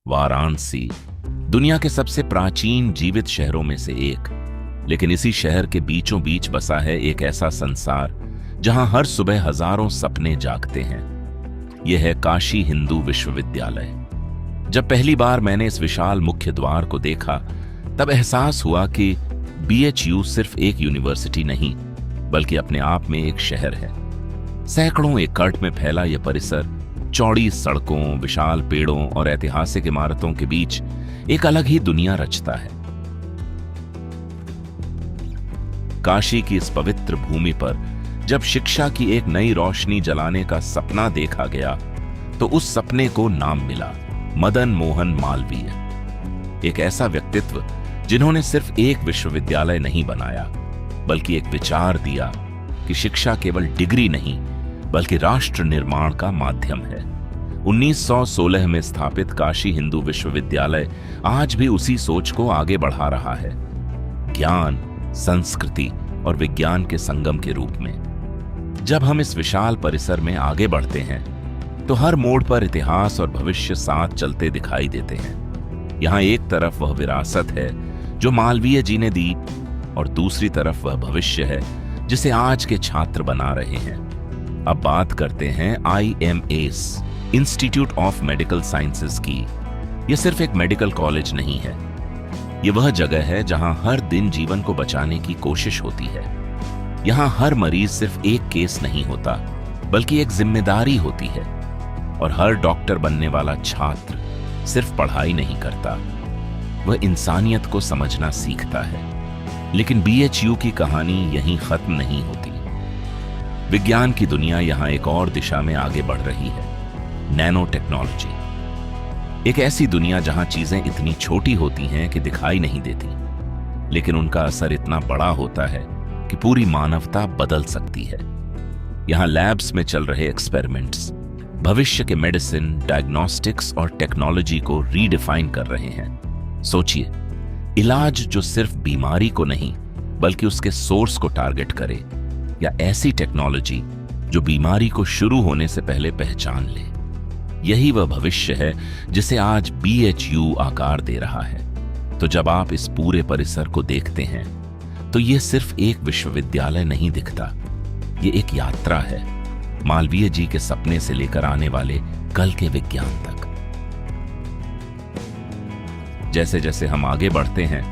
वाराणसी दुनिया के सबसे प्राचीन जीवित शहरों में से एक, लेकिन इसी शहर के बीचों बीच बसा है एक ऐसा संसार जहां हर सुबह हजारों सपने जागते हैं। यह है काशी हिंदू विश्वविद्यालय। जब पहली बार मैंने इस विशाल मुख्य द्वार को देखा, तब एहसास हुआ कि BHU सिर्फ एक यूनिवर्सिटी नहीं, बल्कि अपने आप में एक शहर है। सैकड़ों एकड़ में फैला यह परिसर चौड़ी सड़कों, विशाल पेड़ों और ऐतिहासिक इमारतों के बीच एक अलग ही दुनिया रचता है। काशी की इस पवित्र भूमि पर जब शिक्षा की एक नई रोशनी जलाने का सपना देखा गया, तो उस सपने को नाम मिला मदन मोहन मालवीय। एक ऐसा व्यक्तित्व जिन्होंने सिर्फ एक विश्वविद्यालय नहीं बनाया, बल्कि एक विचार दिया कि शिक्षा केवल डिग्री नहीं, बल्कि राष्ट्र निर्माण का माध्यम है। 1916 में स्थापित काशी हिंदू विश्वविद्यालय आज भी उसी सोच को आगे बढ़ा रहा है, ज्ञान, संस्कृति और विज्ञान के संगम के रूप में। जब हम इस विशाल परिसर में आगे बढ़ते हैं, तो हर मोड़ पर इतिहास और भविष्य साथ चलते दिखाई देते हैं। यहाँ एक तरफ वह विरासत है जो मालवीय जी ने दी, और दूसरी तरफ वह भविष्य है जिसे आज के छात्र बना रहे हैं। अब बात करते हैं IMS, institute of medical sciences की। यह सिर्फ एक मेडिकल कॉलेज नहीं है, यह वह जगह है जहां हर दिन जीवन को बचाने की कोशिश होती है। यहां हर मरीज सिर्फ एक केस नहीं होता, बल्कि एक जिम्मेदारी होती है। और हर डॉक्टर बनने वाला छात्र सिर्फ पढ़ाई नहीं करता, वह इंसानियत को समझना सीखता है। लेकिन BHU की कहानी यहीं खत्म नहीं होती। विज्ञान की दुनिया यहां एक और दिशा में आगे बढ़ रही है, नैनो टेक्नोलॉजी। एक ऐसी दुनिया जहां चीजें इतनी छोटी होती हैं कि दिखाई नहीं देती, लेकिन उनका असर इतना बड़ा होता है कि पूरी मानवता बदल सकती है। यहां लैब्स में चल रहे एक्सपेरिमेंट्स भविष्य के मेडिसिन, डायग्नोस्टिक्स और टेक्नोलॉजी को रीडिफाइन कर रहे हैं। सोचिए, इलाज जो सिर्फ बीमारी को नहीं, बल्कि उसके सोर्स को टारगेट करे, या ऐसी टेक्नोलॉजी जो बीमारी को शुरू होने से पहले पहचान ले। यही वह भविष्य है जिसे आज BHU आकार दे रहा है। तो जब आप इस पूरे परिसर को देखते हैं, तो यह सिर्फ एक विश्वविद्यालय नहीं दिखता, यह एक यात्रा है, मालवीय जी के सपने से लेकर आने वाले कल के विज्ञान तक। जैसे जैसे हम आगे बढ़ते हैं,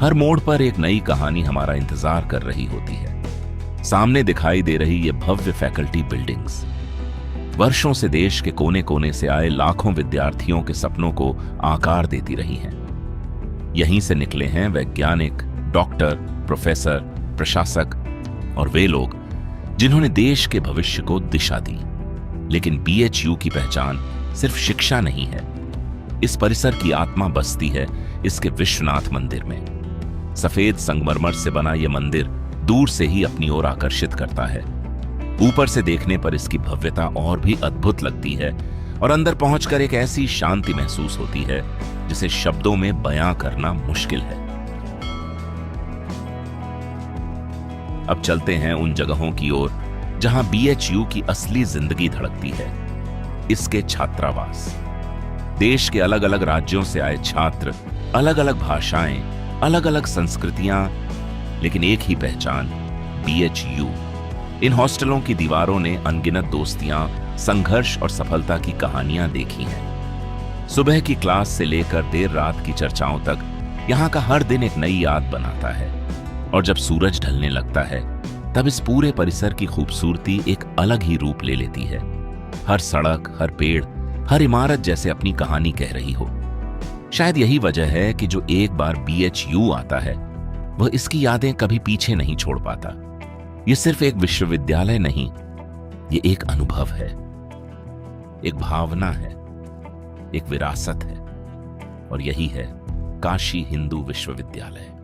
हर मोड़ पर एक नई कहानी हमारा इंतजार कर रही होती है। सामने दिखाई दे रही ये भव्य फैकल्टी बिल्डिंग्स वर्षों से देश के कोने कोने से आए लाखों विद्यार्थियों के सपनों को आकार देती रही हैं। यहीं से निकले हैं वैज्ञानिक, डॉक्टर, प्रोफेसर, प्रशासक और वे लोग जिन्होंने देश के भविष्य को दिशा दी। लेकिन BHU की पहचान सिर्फ शिक्षा नहीं है। इस परिसर की आत्मा बसती है इसके विश्वनाथ मंदिर में। सफेद संगमरमर से बना यह मंदिर दूर से ही अपनी ओर आकर्षित करता है। ऊपर से देखने पर इसकी भव्यता और भी अद्भुत लगती है, और अंदर पहुंचकर एक ऐसी शांति महसूस होती है जिसे शब्दों में बयां करना मुश्किल है। अब चलते हैं उन जगहों की ओर जहां BHU की असली जिंदगी धड़कती है, इसके छात्रावास। देश के अलग अलग राज्यों से आए छात्र, अलग अलग भाषाएं, अलग अलग संस्कृतियां, लेकिन एक ही पहचान, BHU। इन हॉस्टलों की दीवारों ने अनगिनत दोस्तियां, संघर्ष और सफलता की कहानियां देखी हैं। सुबह की क्लास से लेकर देर रात की चर्चाओं तक यहां का हर दिन एक नई याद बनाता है। और जब सूरज ढलने लगता है, तब इस पूरे परिसर की खूबसूरती एक अलग ही रूप ले लेती है। हर सड़क, हर पेड़, हर इमारत जैसे अपनी कहानी कह रही हो। शायद यही वजह है कि जो एक बार BHU आता है, वह इसकी यादें कभी पीछे नहीं छोड़ पाता। यह सिर्फ एक विश्वविद्यालय नहीं, यह एक अनुभव है, एक भावना है, एक विरासत है, और यही है काशी हिंदू विश्वविद्यालय।